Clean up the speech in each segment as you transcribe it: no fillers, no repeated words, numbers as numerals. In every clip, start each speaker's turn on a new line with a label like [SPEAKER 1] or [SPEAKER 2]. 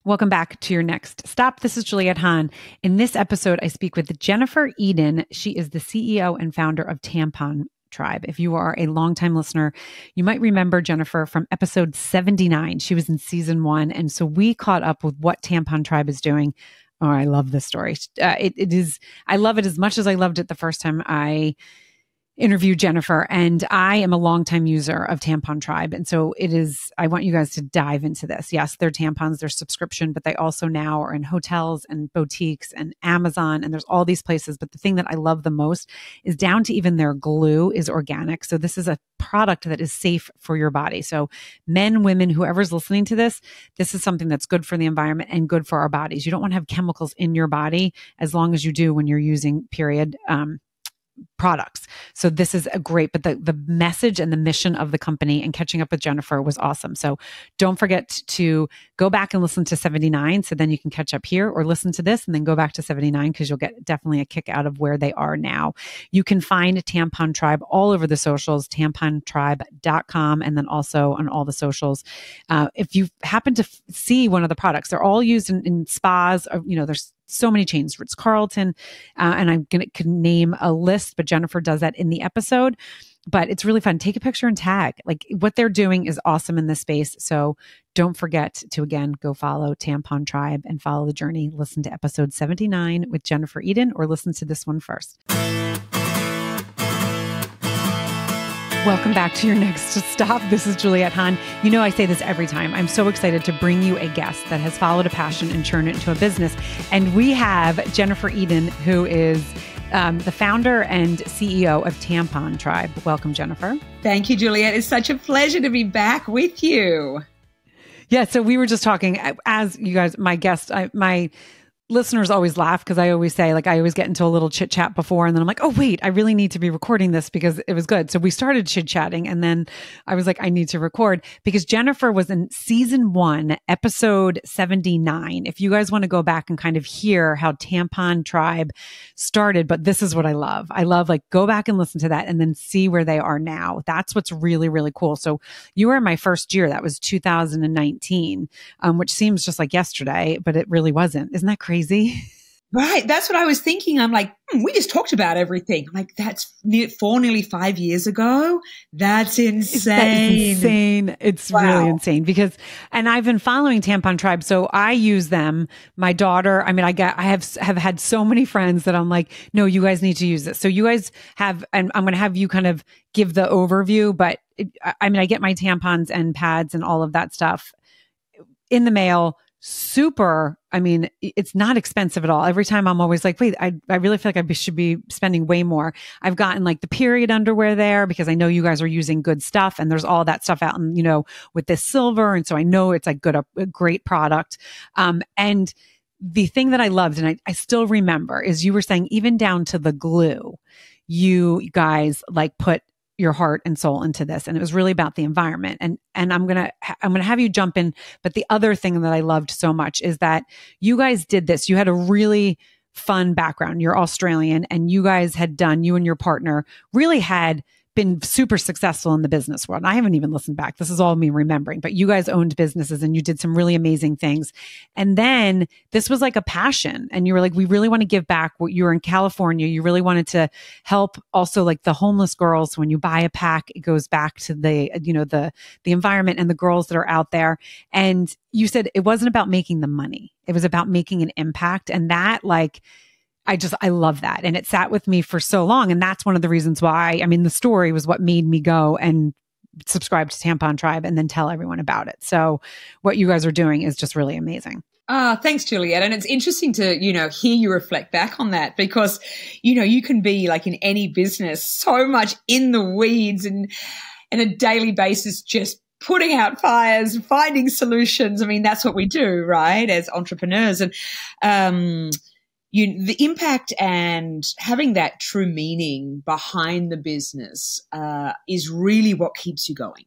[SPEAKER 1] Welcome back to your next stop. This is Juliette Hahn. In this episode, I speak with Jennifer Eden. She is the CEO and founder of Tampon Tribe. If you are a longtime listener, you might remember Jennifer from episode 79. She was in season 1. And so we caught up with what Tampon Tribe is doing. Oh, I love this story. I love it as much as I loved it the first time I interviewed Jennifer, and I am a longtime user of Tampon Tribe. And so I want you guys to dive into this. Yes, they're tampons, they're subscription, but they also now are in hotels and boutiques and Amazon, and there's all these places. But the thing that I love the most is down to even their glue is organic. So this is a product that is safe for your body. So men, women, whoever's listening to this is something that's good for the environment and good for our bodies. You don't want to have chemicals in your body as long as you do when you're using products. So this is a great, but the message and the mission of the company and catching up with Jennifer was awesome. So don't forget to go back and listen to 79. So then you can catch up here, or listen to this and then go back to 79 because you'll get definitely a kick out of where they are now. You can find Tampon Tribe all over the socials, tampontribe.com, and then also on all the socials. If you happen to see one of the products, they're all used in spas, there's so many chains, Ritz-Carlton, and I'm going to name a list, but Jennifer does that in the episode. But it's really fun. Take a picture and tag. Like, what they're doing is awesome in this space. So don't forget to, again, go follow Tampon Tribe and follow the journey. Listen to episode 79 with Jennifer Eden, or listen to this one first. Welcome back to your next stop. This is Juliette Hahn. You know, I say this every time. I'm so excited to bring you a guest that has followed a passion and turned it into a business. And we have Jennifer Eden, who is the founder and CEO of Tampon Tribe. Welcome, Jennifer.
[SPEAKER 2] Thank you, Juliette. It's such a pleasure to be back with you.
[SPEAKER 1] Yeah. So we were just talking, as you guys, my guest, my listeners always laugh because I always say, I always get into a little chit chat before, and then I'm like, oh, wait, I really need to be recording this because it was good. So we started chit chatting, and then I was like, I need to record because Jennifer was in season 1, episode 79. If you guys want to go back and kind of hear how Tampon Tribe started, but this is what I love. I love, go back and listen to that and then see where they are now. That's what's really, really cool. So you were in my first year. That was 2019, which seems just like yesterday, but it really wasn't. Isn't that crazy?
[SPEAKER 2] Right. That's what I was thinking. I'm like, we just talked about everything. I'm like, that's nearly 5 years ago. That's insane.
[SPEAKER 1] That is insane. It's really insane because, and I've been following Tampon Tribe. So I use them. My daughter, I have had so many friends that I'm like, no, you guys need to use this. So you guys have, and I'm going to have you kind of give the overview, but I get my tampons and pads and all of that stuff in the mail. Super. It's not expensive at all. Every time I'm always like, wait, I really feel like I should be spending way more. I've gotten the period underwear there because I know you guys are using good stuff, and there's all that stuff out and, with this silver. And so I know it's a great product. And the thing that I loved, and I still remember, is you were saying even down to the glue, you guys put your heart and soul into this. And it was really about the environment. And I'm going to have you jump in. But the other thing that I loved so much is that you guys did this. You had a really fun background. You're Australian, and you guys had done, you and your partner really had been super successful in the business world. And I haven't even listened back. This is all me remembering, but you guys owned businesses and you did some really amazing things. And then this was like a passion, and you were like, we really want to give back. You were in California. You really wanted to help also the homeless girls. When you buy a pack, it goes back to the environment and the girls that are out there. And you said it wasn't about making the money. It was about making an impact. And that I love that. And it sat with me for so long. And that's one of the reasons why, the story was what made me go and subscribe to Tampon Tribe and then tell everyone about it. So what you guys are doing is just really amazing.
[SPEAKER 2] Thanks, Juliette. And it's interesting to, hear you reflect back on that because, you can be in any business so much in the weeds and on a daily basis, just putting out fires, finding solutions. That's what we do, right? As entrepreneurs. And, the impact and having that true meaning behind the business is really what keeps you going.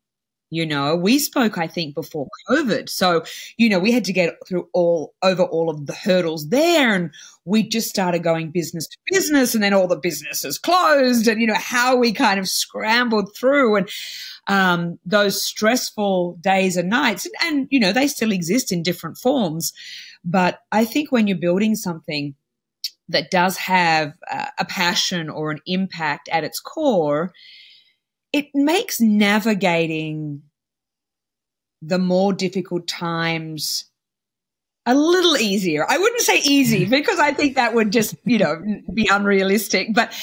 [SPEAKER 2] We spoke, I think, before COVID. So, we had to get over all of the hurdles there, and we just started going business to business, and then all the businesses closed, and, how we kind of scrambled through, and those stressful days and nights, and they still exist in different forms. But I think when you're building something that does have a passion or an impact at its core, it makes navigating the more difficult times a little easier. I wouldn't say easy, because I think that would just, be unrealistic. But,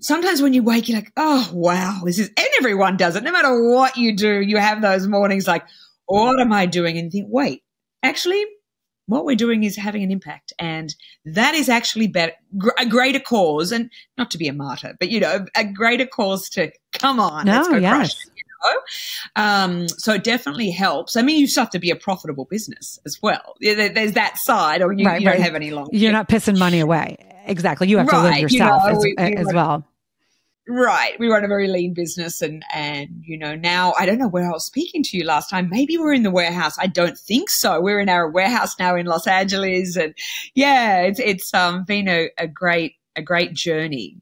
[SPEAKER 2] sometimes when you wake, you're like, oh, wow, this is, and everyone does it. No matter what you do, you have those mornings like, what am I doing? And you think, wait, actually, what we're doing is having an impact, and that is actually a greater cause, and not to be a martyr, but a greater cause to come on. Let's go crush it, So it definitely helps. I mean, you still have to be a profitable business as well. There's that side, or you don't have any long.
[SPEAKER 1] You're not pissing money away. Exactly. You have to live yourself as well.
[SPEAKER 2] Right. We run a very lean business, and now I don't know where I was speaking to you last time. Maybe we're in the warehouse. I don't think so. We're in our warehouse now in Los Angeles, and it's been a great journey,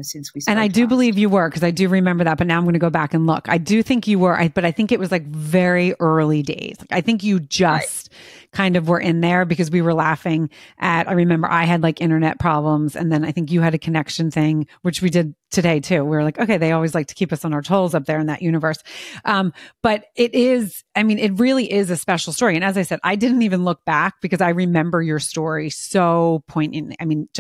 [SPEAKER 2] since we spoke.
[SPEAKER 1] And I do believe you were, because I do remember that, but now I'm going to go back and look. I do think you were, but I think it was like very early days. I think you just kind of were in there, because we were laughing at, I remember I had like internet problems, and then I think you had a connection thing, which we did today too. We were like, okay, they always like to keep us on our toes up there in that universe. But it really is a special story. And as I said, I didn't even look back, because I remember your story so poignant. I mean,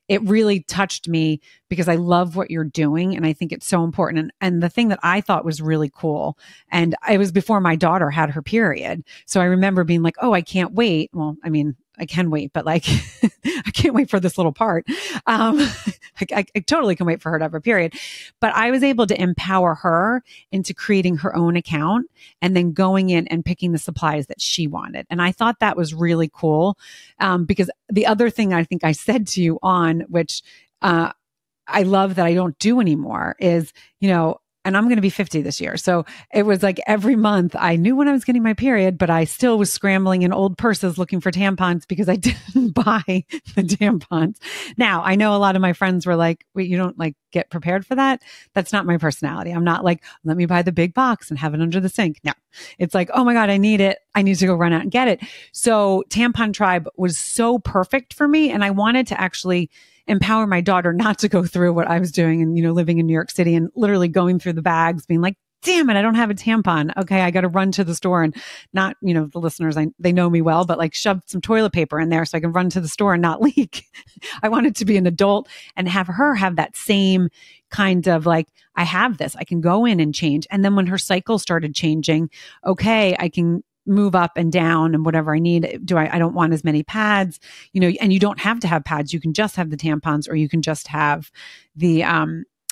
[SPEAKER 1] it really touched me, because I love what you're doing, and I think it's so important. And the thing that I thought was really cool, and it was before my daughter had her period. So I remember being like, oh, I can't wait. Well, I mean, I can wait, but like, I can't wait for this little part. I totally can wait for her to have her period. But I was able to empower her into creating her own account, and then going in and picking the supplies that she wanted. And I thought that was really cool. Because the other thing I think I said to you on, which, I love that I don't do anymore, is, and I'm going to be 50 this year. So it was like every month I knew when I was getting my period, but I still was scrambling in old purses looking for tampons, because I didn't buy the tampons. Now, I know a lot of my friends were like, wait, you don't like get prepared for that? That's not my personality. I'm not like, let me buy the big box and have it under the sink. No, it's like, oh my God, I need it. I need to go run out and get it. So Tampon Tribe was so perfect for me. And I wanted to actually empower my daughter not to go through what I was doing, and, living in New York City and literally going through the bags being like, damn it, I don't have a tampon. Okay, I got to run to the store, and not, the listeners, they know me well, but like shove some toilet paper in there so I can run to the store and not leak. I wanted to be an adult and have her have that same kind of like, I have this, I can go in and change. And then when her cycle started changing, okay, I can move up and down and whatever I need. I don't want as many pads, and you don't have to have pads. You can just have the tampons, or you can just have the,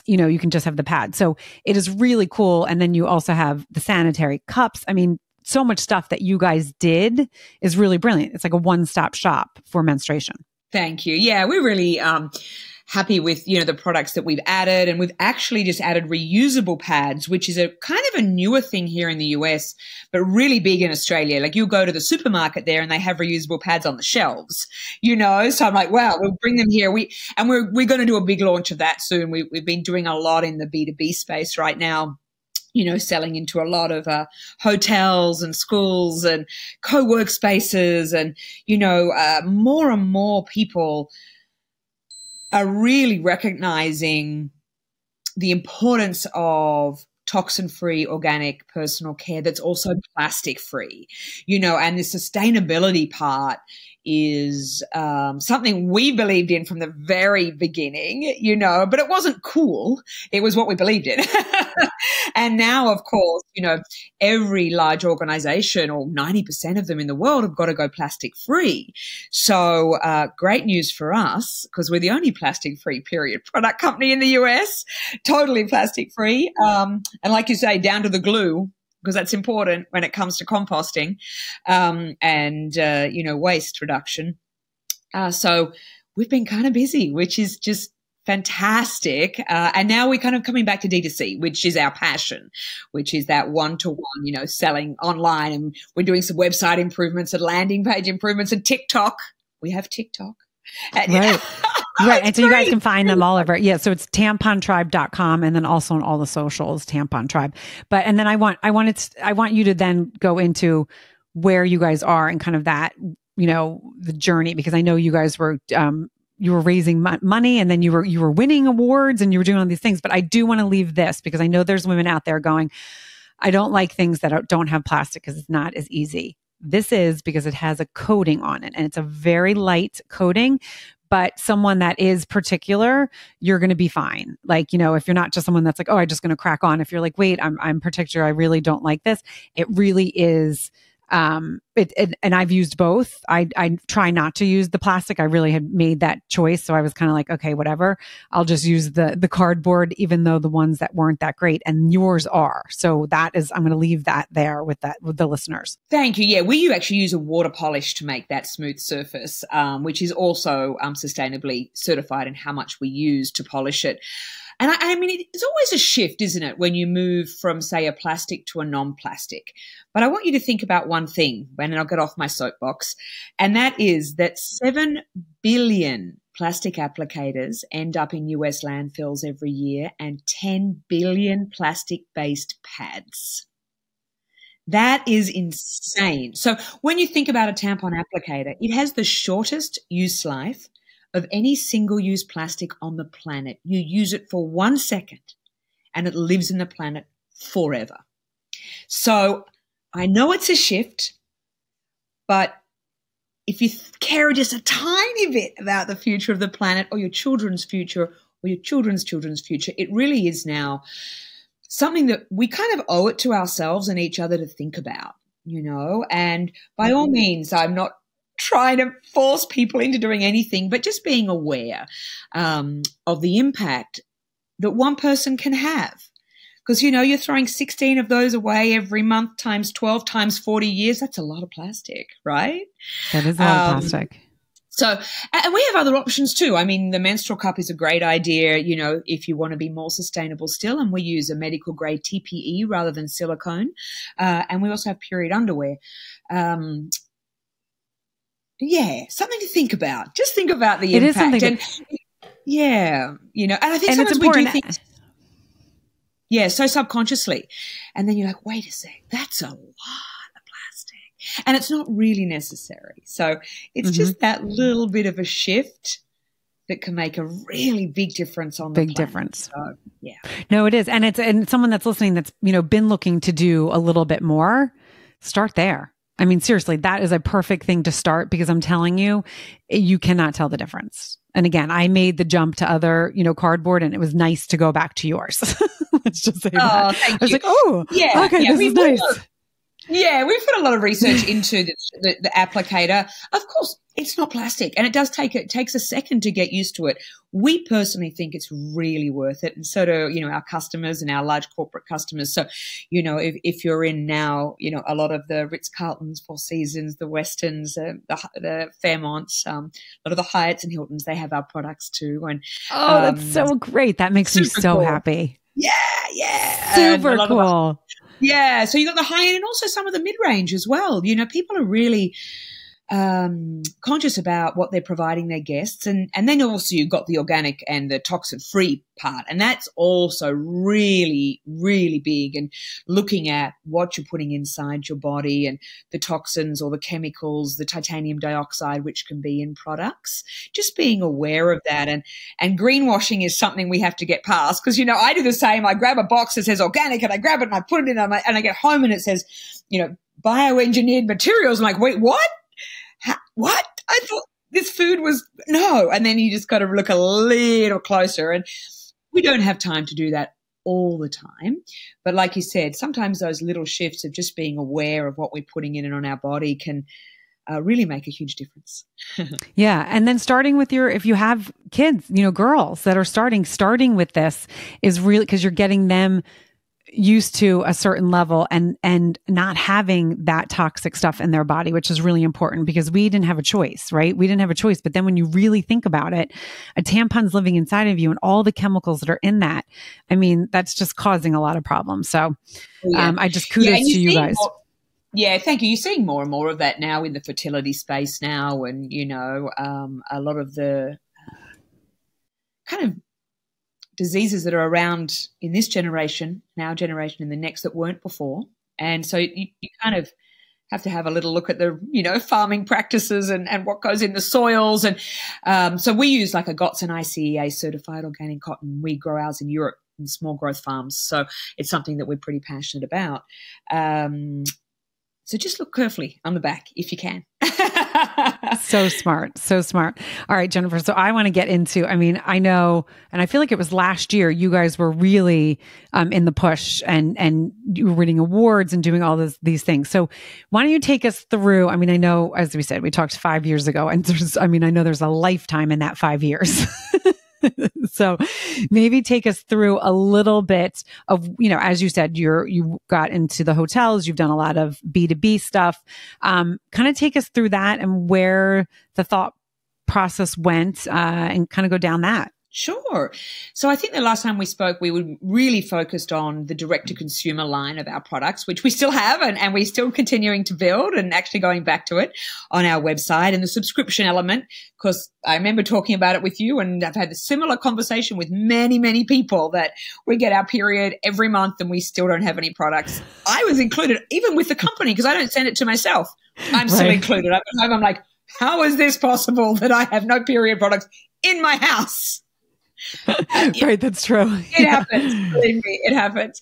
[SPEAKER 1] you can just have the pad. So it is really cool. And then you also have the sanitary cups. I mean, so much stuff that you guys did is really brilliant. It's like a one-stop shop for menstruation.
[SPEAKER 2] Thank you. Yeah, we're really, happy with, the products that we've added. And we've actually just added reusable pads, which is a kind of a newer thing here in the US, but really big in Australia. Like you'll go to the supermarket there and they have reusable pads on the shelves, So I'm like, wow, we'll bring them here. We're going to do a big launch of that soon. We've been doing a lot in the B2B space right now. Selling into a lot of hotels and schools and co-work spaces. And, more and more people are really recognizing the importance of toxin-free organic personal care that's also plastic-free, and the sustainability part is something we believed in from the very beginning, but it wasn't cool. It was what we believed in. And now, of course, every large organization, or 90% of them in the world, have got to go plastic-free. So great news for us, because we're the only plastic-free period product company in the US, totally plastic-free. And like you say, down to the glue, because that's important when it comes to composting and waste reduction. So we've been kind of busy, which is just fantastic. And now we're kind of coming back to D2C, which is our passion, which is that one-to-one, selling online. And we're doing some website improvements and landing page improvements and TikTok. We have TikTok.
[SPEAKER 1] Right. Right. And so you guys can find them all over. Yeah. So it's tampontribe.com and then also on all the socials, Tampon Tribe. And then I want you to then go into where you guys are and kind of that, the journey, because I know you guys were, you were raising money and then you were winning awards and you were doing all these things. But I do want to leave this because I know there's women out there going, I don't like things that don't have plastic because it's not as easy. This is because it has a coating on it and it's a very light coating, but someone that is particular, you're going to be fine. Like, if you're not just someone that's like, oh, I'm just going to crack on. If you're like, wait, I'm particular. I really don't like this. It really is. And I've used both. I try not to use the plastic. I really had made that choice. So I was kind of like, okay, whatever. I'll just use the cardboard, even though the ones that weren't that great and yours are. So I'm going to leave that there with the listeners.
[SPEAKER 2] Thank you. Yeah. We actually use a water polish to make that smooth surface, which is also sustainably certified in how much we use to polish it. And I mean, it's always a shift, isn't it, when you move from, say, a plastic to a non-plastic. But I want you to think about one thing, and I'll get off my soapbox, and that is that 7 billion plastic applicators end up in US landfills every year and 10 billion plastic-based pads. That is insane. So when you think about a tampon applicator, it has the shortest use life of any single-use plastic on the planet. You use it for 1 second and it lives in the planet forever. So I know it's a shift, but if you care just a tiny bit about the future of the planet or your children's future or your children's future, it really is now something that we kind of owe it to ourselves and each other to think about, and by all means, I'm not trying to force people into doing anything, but just being aware of the impact that one person can have. Because, you're throwing 16 of those away every month times 12 times 40 years. That's a lot of plastic, right?
[SPEAKER 1] That is a lot of plastic.
[SPEAKER 2] So, and we have other options too. I mean, the menstrual cup is a great idea, if you want to be more sustainable still. And we use a medical grade TPE rather than silicone. And we also have period underwear. Yeah, something to think about. Just think about the impact. It is something and I think sometimes we do things, so subconsciously. And then you're like, wait a sec, that's a lot of plastic. And it's not really necessary. So it's just that little bit of a shift that can make a really big difference on the planet. Big difference. So, yeah.
[SPEAKER 1] No, it is. And someone that's listening that's, been looking to do a little bit more, start there. I mean, seriously, that is a perfect thing to start because I'm telling you, you cannot tell the difference. And again, I made the jump to other, cardboard and it was nice to go back to yours. Let's just say that.
[SPEAKER 2] Thank you.
[SPEAKER 1] I was like, okay, this is nice.
[SPEAKER 2] We've put a lot of research into the applicator. Of course, it's not plastic and it takes a second to get used to it. We personally think it's really worth it. And so do, our customers and our large corporate customers. So, if you're in now, a lot of the Ritz-Carltons, Four Seasons, the Westons, the Fairmonts, a lot of the Hyatts and Hiltons, they have our products too. And
[SPEAKER 1] that's so great. That makes me so happy.
[SPEAKER 2] Yeah.
[SPEAKER 1] Super cool.
[SPEAKER 2] Yeah. So you got the high end and also some of the mid-range as well. People are really conscious about what they're providing their guests. And then also you've got the organic and the toxin-free part. And that's also really, really big, and looking at what you're putting inside your body and the toxins or the chemicals, the titanium dioxide, which can be in products, just being aware of that. And greenwashing is something we have to get past because, I do the same. I grab a box that says organic and I grab it and I put it in and I get home and it says, bioengineered materials. I'm like, wait, what? What? I thought this food was no. And then you just got to look a little closer. And we don't have time to do that all the time. But like you said, sometimes those little shifts of just being aware of what we're putting in and on our body can really make a huge difference.
[SPEAKER 1] Yeah. And then starting with if you have kids, girls that are starting with this is really because you're getting them used to a certain level and not having that toxic stuff in their body, which is really important because we didn't have a choice, right? We didn't have a choice. But then when you really think about it, a tampon's living inside of you and all the chemicals that are in that, I mean, that's just causing a lot of problems. So I just kudos to you guys.
[SPEAKER 2] Yeah, thank you. You're seeing more and more of that now in the fertility space now, and, you know, a lot of the kind of diseases that are around in this generation, in our generation, and the next that weren't before. And so you kind of have to have a little look at the, you know, farming practices and what goes in the soils. And so we use like a GOTS and ICEA certified organic cotton. We grow ours in Europe in small growth farms. So it's something that we're pretty passionate about. So just look carefully on the back if you can.
[SPEAKER 1] So smart. So smart. All right, Jennifer. So I want to get into, I mean, I know, and I feel like it was last year, you guys were really in the push and you were winning awards and doing all these things. So why don't you take us through, I mean, I know, as we said, we talked 5 years ago and I know there's a lifetime in that 5 years. So maybe take us through a little bit of, you know, as you said, you got into the hotels, you've done a lot of B2B stuff. Kind of take us through that and where the thought process went and kind of go down that.
[SPEAKER 2] Sure. So I think the last time we spoke, we were really focused on the direct-to-consumer line of our products, which we still have and we're still continuing to build and actually going back to it on our website, and the subscription element, because I remember talking about it with you, and I've had a similar conversation with many, many people that we get our period every month and we still don't have any products. I was included, even with the company, because I don't send it to myself. I'm still included. I'm at home. I'm like, how is this possible that I have no period products in my house?
[SPEAKER 1] Right, that's true.
[SPEAKER 2] It happens. Believe me, it happens.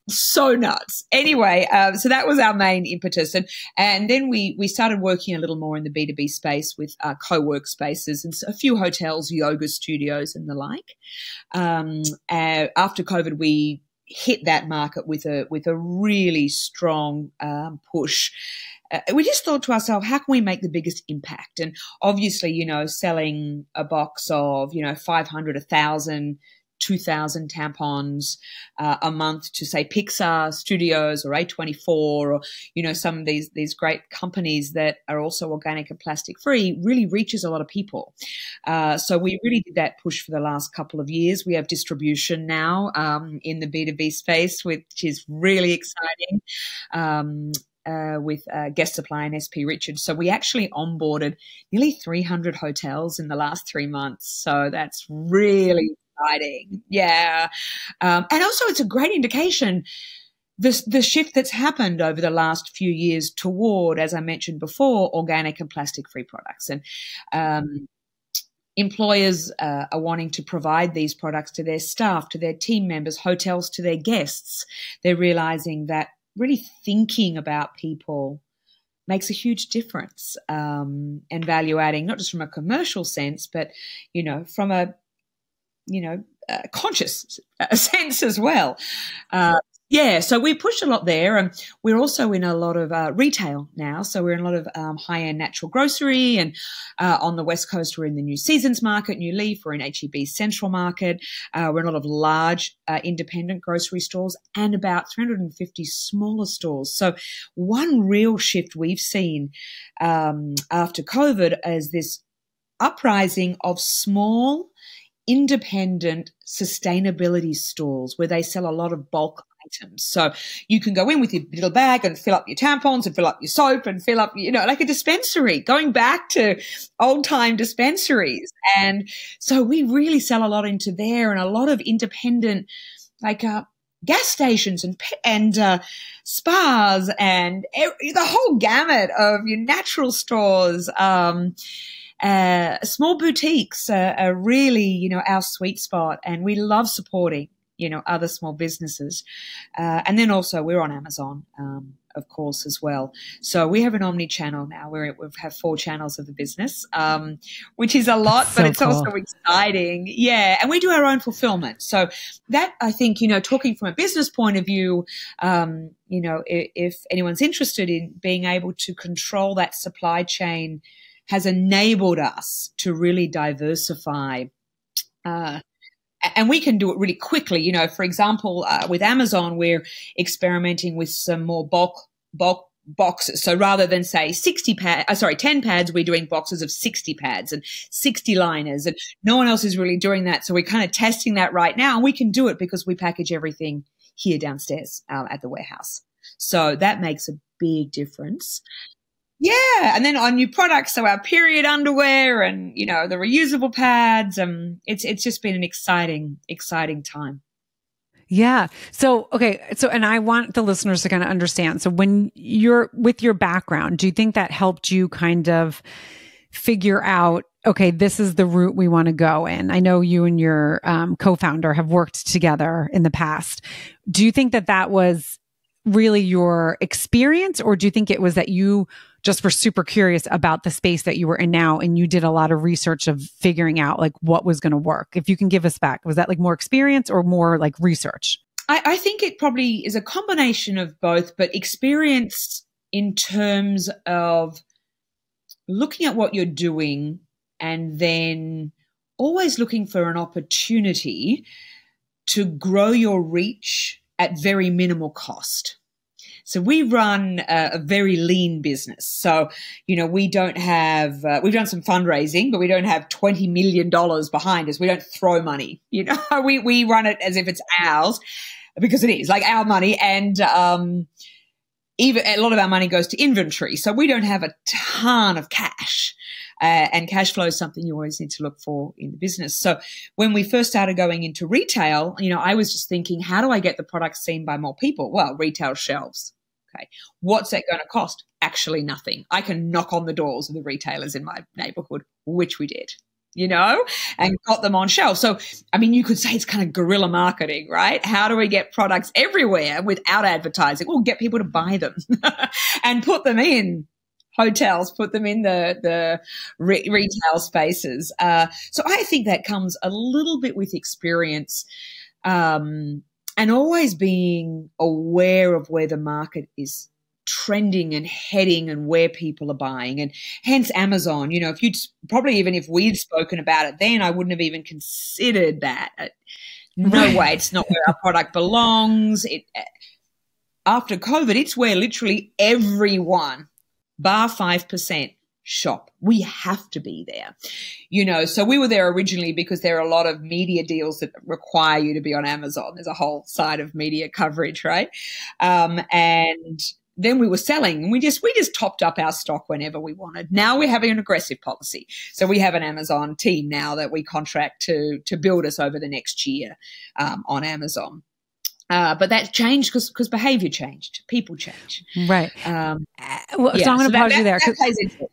[SPEAKER 2] So nuts. Anyway, so that was our main impetus, and then we started working a little more in the B2B space with co-work spaces and a few hotels, yoga studios, and the like. After COVID, we hit that market with a really strong push. We just thought to ourselves, how can we make the biggest impact? And obviously, you know, selling a box of, you know, 500, 1,000, 2,000 tampons a month to, say, Pixar Studios or A24 or, you know, some of these great companies that are also organic and plastic free really reaches a lot of people. So we really did that push for the last couple of years. We have distribution now in the B2B space, which is really exciting. With Guest Supply and SP Richards. So we actually onboarded nearly 300 hotels in the last 3 months. So that's really exciting. Yeah. And also it's a great indication the shift that's happened over the last few years toward, as I mentioned before, organic and plastic-free products. And employers are wanting to provide these products to their staff, to their team members, hotels to their guests. They're realizing that really thinking about people makes a huge difference, and value adding, not just from a commercial sense, but, you know, from a, you know, conscious sense as well. Yeah, so we push a lot there, and we're also in a lot of retail now. So we're in a lot of high-end natural grocery, and on the West Coast we're in the New Seasons Market, New Leaf, we're in HEB Central Market. We're in a lot of large independent grocery stores and about 350 smaller stores. So one real shift we've seen after COVID is this uprising of small independent sustainability stores where they sell a lot of bulk items. So you can go in with your little bag and fill up your tampons and fill up your soap and fill up, you know, like a dispensary, going back to old time dispensaries. And so we really sell a lot into there, and a lot of independent, like, gas stations and spas and the whole gamut of your natural stores. Small boutiques are really, you know, our sweet spot, and we love supporting, you know, other small businesses. And then also we're on Amazon, of course, as well. So we have an omni-channel now. We have 4 channels of the business, which is a lot, but it's also exciting. Yeah. And we do our own fulfillment. So that, I think, you know, talking from a business point of view, you know, if anyone's interested in being able to control that supply chain, has enabled us to really diversify and we can do it really quickly. You know, for example, with Amazon, we're experimenting with some more bulk boxes. So rather than say 10 pads, we're doing boxes of 60 pads and 60 liners, and no one else is really doing that. So we're kind of testing that right now, and we can do it because we package everything here downstairs at the warehouse. So that makes a big difference. Yeah. And then our new products, so our period underwear and, you know, the reusable pads, it's just been an exciting time.
[SPEAKER 1] Yeah. So, okay. So, and I want the listeners to kind of understand. So when you're with your background, do you think that helped you kind of figure out, okay, this is the route we want to go in? I know you and your co-founder have worked together in the past. Do you think that that was really your experience, or do you think it was that you just were super curious about the space that you were in now and you did a lot of research of figuring out like what was going to work? If you can give us back, was that like more experience or more like research?
[SPEAKER 2] I think it probably is a combination of both, but experience in terms of looking at what you're doing and then always looking for an opportunity to grow your reach at very minimal cost. So we run a very lean business. So, you know, we don't have, we've done some fundraising, but we don't have $20 million behind us. We don't throw money, you know, we run it as if it's ours, because it is like our money. And, even a lot of our money goes to inventory. So we don't have a ton of cash. And cash flow is something you always need to look for in the business. So when we first started going into retail, you know, I was just thinking, how do I get the product seen by more people? Well, retail shelves. Okay. What's that going to cost? Actually nothing. I can knock on the doors of the retailers in my neighborhood, which we did, you know, and got them on shelf. So, I mean, you could say it's kind of guerrilla marketing, right? How do we get products everywhere without advertising? Well, get people to buy them and put them in hotels, put them in the retail spaces. So I think that comes a little bit with experience, and always being aware of where the market is trending and heading and where people are buying. And hence Amazon, you know, even if we'd spoken about it then, I wouldn't have even considered that. No way, it's not where our product belongs. After COVID, it's where literally everyone, bar 5%, shop. We have to be there, you know. So we were there originally because there are a lot of media deals that require you to be on Amazon. There's a whole side of media coverage, right? And then we were selling, and we just topped up our stock whenever we wanted. Now we're having an aggressive policy. So we have an Amazon team now that we contract to build us over the next year on Amazon. But that changed because behavior changed, people change.
[SPEAKER 1] Right. So I'm going to pause you there.
[SPEAKER 2] That plays into it.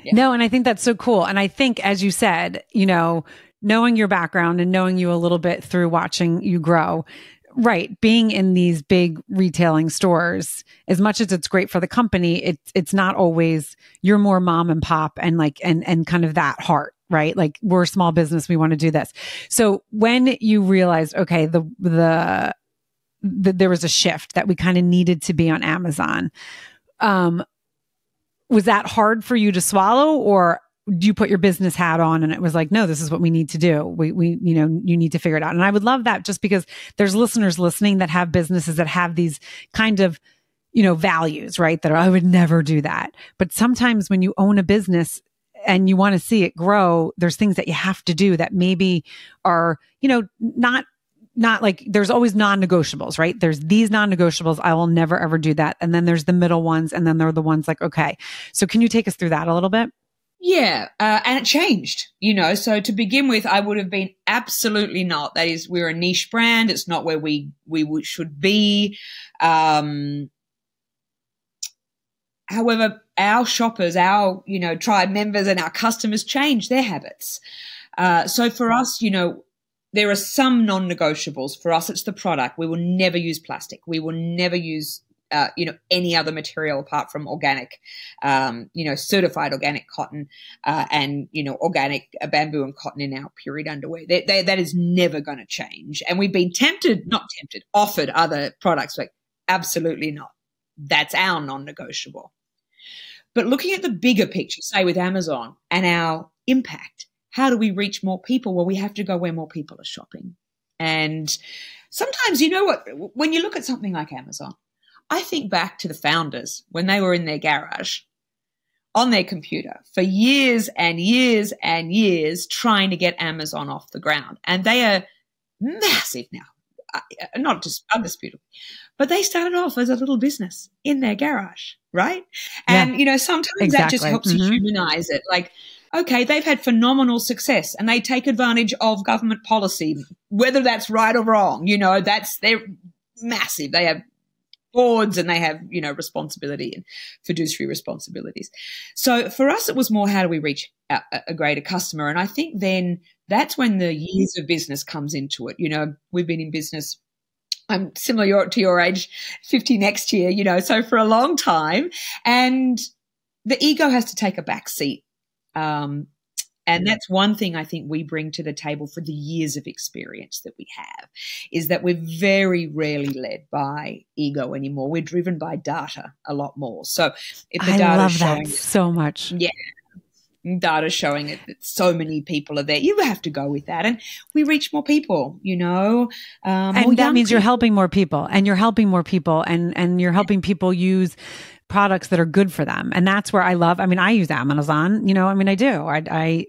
[SPEAKER 2] Yeah.
[SPEAKER 1] No, and I think that's so cool. And I think, as you said, you know, knowing your background and knowing you a little bit through watching you grow, right, being in these big retailing stores, as much as it's great for the company, it's not always, you're more mom and pop and like, and kind of that heart, right? Like, we're a small business, we want to do this. So when you realized, okay, there was a shift that we kind of needed to be on Amazon, was that hard for you to swallow, or do you put your business hat on and it was like, no, this is what we need to do. We, you know, you need to figure it out. And I would love that, just because there's listeners listening that have businesses that have these kind of, you know, values, right? That are, I would never do that. But sometimes when you own a business and you want to see it grow, there's things that you have to do that maybe are, you know, not like, there's always non-negotiables, right? There's these non-negotiables. I will never, ever do that. And then there's the middle ones. And then there are the ones like, okay. So can you take us through that a little bit?
[SPEAKER 2] Yeah. And it changed, you know, so to begin with, I would have been absolutely not. That is, we're a niche brand. It's not where we should be. However, our shoppers, our, you know, tribe members and our customers change their habits. So for us, you know, there are some non-negotiables. For us, it's the product. We will never use plastic. We will never use, you know, any other material apart from organic, you know, certified organic cotton, and, you know, organic bamboo and cotton in our period underwear. That is never going to change. And we've been offered other products, like absolutely not. That's our non-negotiable. But looking at the bigger picture, say with Amazon and our impact, how do we reach more people? Well, we have to go where more people are shopping. And sometimes, you know what, when you look at something like Amazon, I think back to the founders when they were in their garage on their computer for years and years and years trying to get Amazon off the ground. And they are massive now, not just undisputably, but they started off as a little business in their garage, right?
[SPEAKER 1] Yeah,
[SPEAKER 2] and, you know, sometimes that just helps you humanize it. Like, okay, they've had phenomenal success and they take advantage of government policy, whether that's right or wrong. You know, they're massive. They have boards and they have, you know, responsibility and fiduciary responsibilities. So for us, it was more, how do we reach a greater customer? And I think then that's when the years of business comes into it. You know, we've been in business, I'm similar to your age, 50 next year, you know, so for a long time. And the ego has to take a back seat. And that's one thing I think we bring to the table for the years of experience that we have, is that we're very rarely led by ego anymore. We're driven by data a lot more. So if the data is showing
[SPEAKER 1] that so much.
[SPEAKER 2] Yeah. Data showing it that so many people are there, you have to go with that, and we reach more people, you know.
[SPEAKER 1] And that means you're helping more people, and you're helping more people, and you're helping people use products that are good for them. And that's where I love, I mean, I use Amazon, you know, I mean, I do, I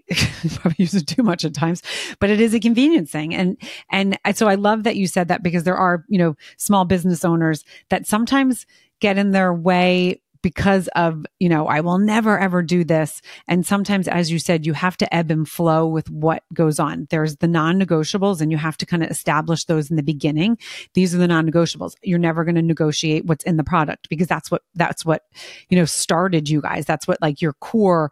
[SPEAKER 1] probably use it too much at times, but it is a convenience thing. And so I love that you said that, because there are, you know, small business owners that sometimes get in their way because of, you know, I will never, ever do this. And sometimes, as you said, you have to ebb and flow with what goes on. There's the non-negotiables, and you have to kind of establish those in the beginning. These are the non-negotiables. You're never going to negotiate what's in the product, because that's what, you know, started you guys. That's what, like, your core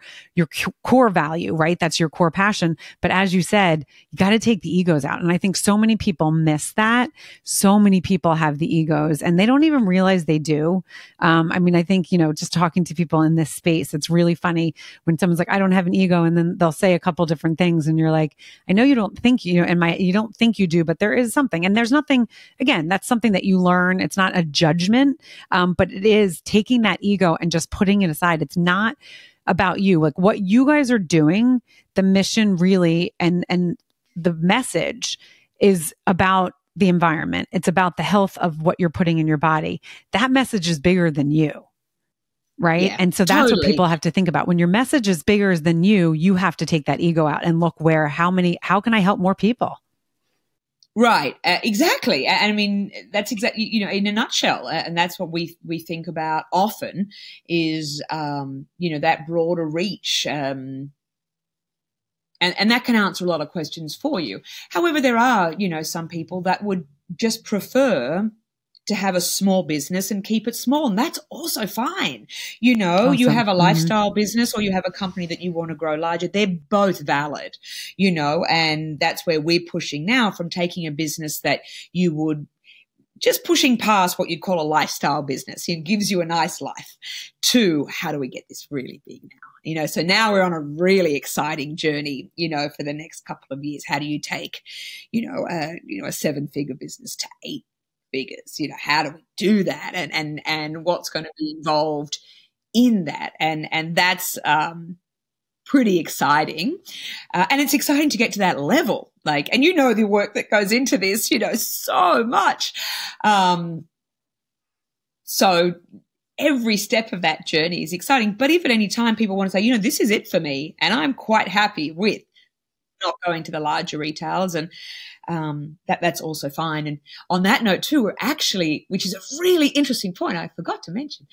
[SPEAKER 1] value, right? That's your core passion. But as you said, you got to take the egos out. And I think so many people miss that. So many people have the egos and they don't even realize they do. I mean, I think, you know, just talking to people in this space, it's really funny when someone's like, I don't have an ego. And then they'll say a couple different things. And you're like, I know you don't think you know, you don't think you do, but there is something. And there's nothing, again, that's something that you learn. It's not a judgment, but it is taking that ego and just putting it aside. It's not about you. Like, what you guys are doing, the mission really, and the message is about the environment. It's about the health of what you're putting in your body. That message is bigger than you. Right.
[SPEAKER 2] Yeah,
[SPEAKER 1] and so that's what people have to think about. When your message is bigger than you have to take that ego out and look how can I help more people?
[SPEAKER 2] Right. Exactly. I mean, that's exactly, you know, in a nutshell. And that's what we think about often is, you know, that broader reach. And that can answer a lot of questions for you. However, there are, you know, some people that would just prefer to have a small business and keep it small. And that's also fine. You know,
[SPEAKER 1] Awesome.
[SPEAKER 2] You have a lifestyle business or you have a company that you want to grow larger. They're both valid, you know, and that's where we're pushing now, from taking a business that you would just pushing past what you'd call a lifestyle business. It gives you a nice life, to how do we get this really big now? You know, so now we're on a really exciting journey, you know, for the next couple of years. How do you take, you know, a 7-figure business to 8 figures? You know, how do we do that? And what's going to be involved in that? And that's pretty exciting. And it's exciting to get to that level. Like, and you know, the work that goes into this, you know, so much. So every step of that journey is exciting. But if at any time people want to say, you know, this is it for me, and I'm quite happy with not going to the larger retailers, and that's also fine. And on that note too, we're actually, which is a really interesting point, I forgot to mention,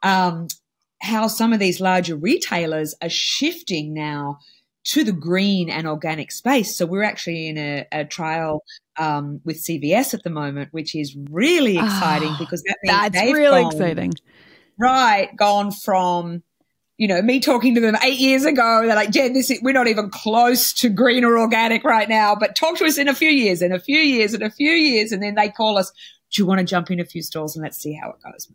[SPEAKER 2] how some of these larger retailers are shifting now to the green and organic space. So we're actually in a trial with CVS at the moment, which is really exciting, because that means
[SPEAKER 1] that's really exciting.
[SPEAKER 2] Right, gone from, you know, me talking to them 8 years ago, they're like, Jen, we're not even close to green or organic right now, but talk to us in a few years, and a few years, and a few years. And then they call us, do you want to jump in a few stores and let's see how it goes?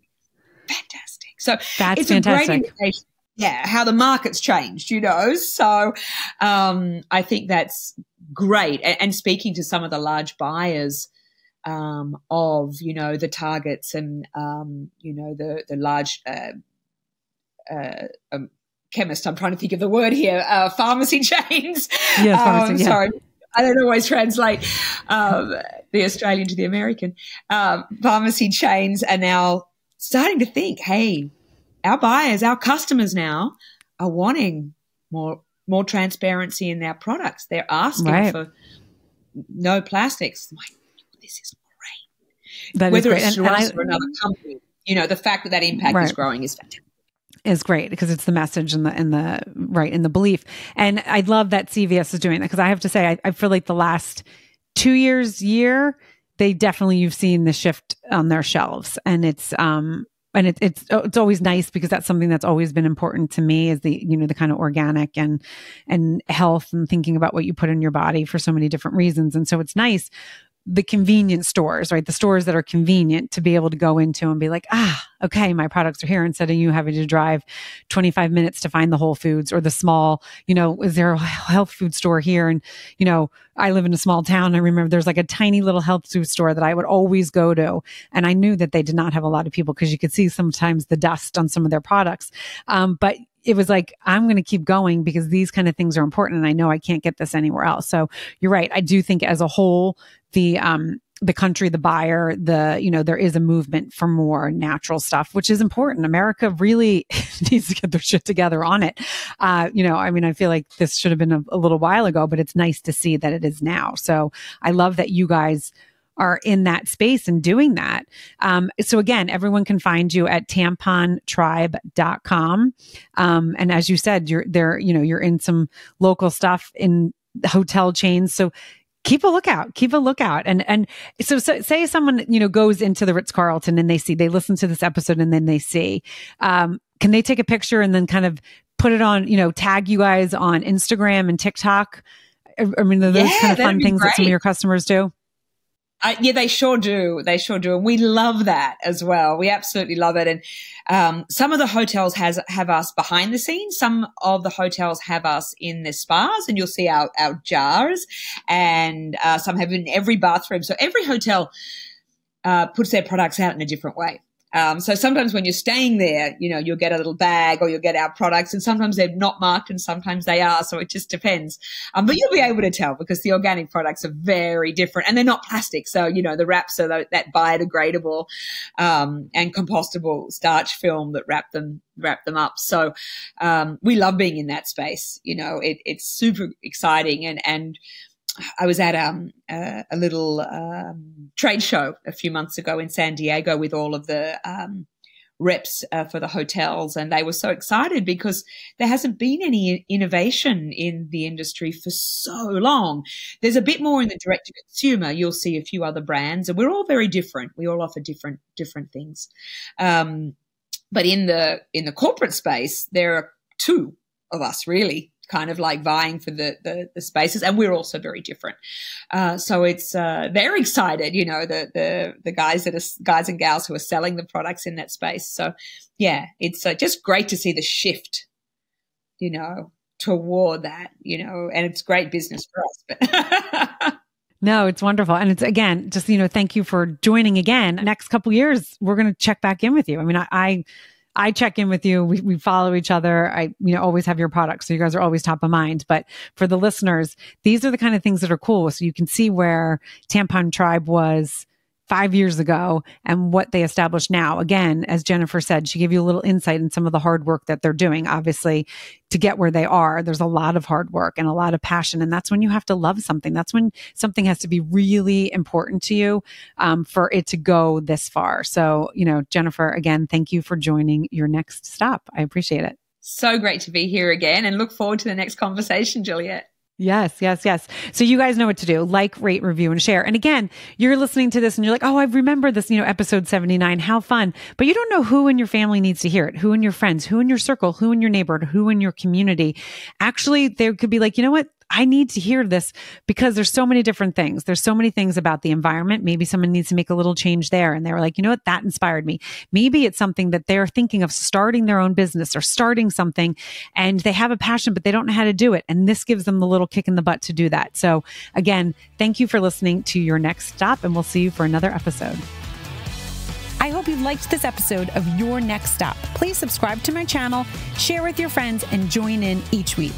[SPEAKER 2] Fantastic. So
[SPEAKER 1] that's
[SPEAKER 2] it's
[SPEAKER 1] fantastic.
[SPEAKER 2] a great indication, how the market's changed, you know. So I think that's great. And speaking to some of the large buyers of, you know, the Targets and, you know, the large chemist. I'm trying to think of the word here. Pharmacy chains.
[SPEAKER 1] Yes, pharmacy,
[SPEAKER 2] Sorry. I don't always translate the Australian to the American. Pharmacy chains are now starting to think, hey, our buyers, our customers now are wanting more transparency in their products. They're asking for no plastics. Like, this is great.
[SPEAKER 1] That
[SPEAKER 2] Whether
[SPEAKER 1] is great.
[SPEAKER 2] it's us or another company, the fact that impact is growing is fantastic.
[SPEAKER 1] Is great because it's the message and the belief. And I love that CVS is doing that, because I have to say, I feel like the last 2 years, they definitely, you've seen the shift on their shelves, and it's always nice, because that's something that's always been important to me, is the kind of organic and health, and thinking about what you put in your body for so many different reasons. And so it's nice, the convenience stores, right? The stores that are convenient to be able to go into and be like, okay, my products are here, instead of you having to drive 25 minutes to find the Whole Foods or the small, is there a health food store here? And, I live in a small town. I remember there's like a tiny little health food store that I would always go to. And I knew that they did not have a lot of people, because you could see sometimes the dust on some of their products. But it was like, I'm going to keep going, because these kind of things are important, and I know I can't get this anywhere else. So you're right. I do think as a whole, the country, the buyer, there is a movement for more natural stuff, which is important. America really needs to get their shit together on it. I feel like this should have been a little while ago, but it's nice to see that it is now. So I love that you guys are in that space and doing that. So again, everyone can find you at tampontribe.com. And as you said, you're in some local stuff in hotel chains. So keep a lookout. And so say someone, goes into the Ritz-Carlton and they listen to this episode, and then they see, can they take a picture and then kind of put it on, tag you guys on Instagram and TikTok? I mean, are those kind of fun things that some of your customers do?
[SPEAKER 2] Yeah, they sure do. And we love that as well. We absolutely love it. And some of the hotels have us behind the scenes. Some of the hotels have us in their spas, and you'll see our jars, and some have in every bathroom. So every hotel puts their products out in a different way. So sometimes when you're staying there, you'll get a little bag, or you'll get our products, and sometimes they're not marked and sometimes they are. So it just depends. But you'll be able to tell, because the organic products are very different, and they're not plastic. So, the wraps are that biodegradable, and compostable starch film that wrap them up. So, we love being in that space. It's super exciting. And I was at a little trade show a few months ago in San Diego with all of the reps for the hotels, and they were so excited because there hasn't been any innovation in the industry for so long. There's a bit more in the direct to consumer. You'll see a few other brands, and we're all very different. We all offer different things. But in the corporate space, there are two of us really, kind of like vying for the spaces, and we're also very different. So it's they're excited, the guys and gals who are selling the products in that space. So yeah, it's just great to see the shift, toward that, and it's great business for us. But
[SPEAKER 1] No, it's wonderful. And it's, again, just, thank you for joining again. Next couple of years, we're going to check back in with you. I mean, I check in with you. We follow each other. I always have your products. So you guys are always top of mind. But for the listeners, these are the kind of things that are cool. So you can see where Tampon Tribe was 5 years ago and what they established now. Again, as Jennifer said, she gave you a little insight in some of the hard work that they're doing. Obviously, to get where they are, there's a lot of hard work and a lot of passion. And that's when you have to love something. That's when something has to be really important to you for it to go this far. So, Jennifer, again, thank you for joining your next stop. I appreciate it.
[SPEAKER 2] So great to be here again, and look forward to the next conversation, Juliet.
[SPEAKER 1] Yes. So you guys know what to do. Like, rate, review, and share. And again, you're listening to this and you're like, oh, I remember this, episode 79, how fun. But you don't know who in your family needs to hear it, who in your friends, who in your circle, who in your neighborhood, who in your community. Actually, there could be like, you know what? I need to hear this because there's so many different things. There's so many things about the environment. Maybe someone needs to make a little change there. And they were like, you know what? That inspired me. Maybe it's something that they're thinking of starting their own business or starting something and they have a passion, but they don't know how to do it. And this gives them the little kick in the butt to do that. So again, thank you for listening to Your Next Stop, and we'll see you for another episode. I hope you liked this episode of Your Next Stop. Please subscribe to my channel, share with your friends, and join in each week.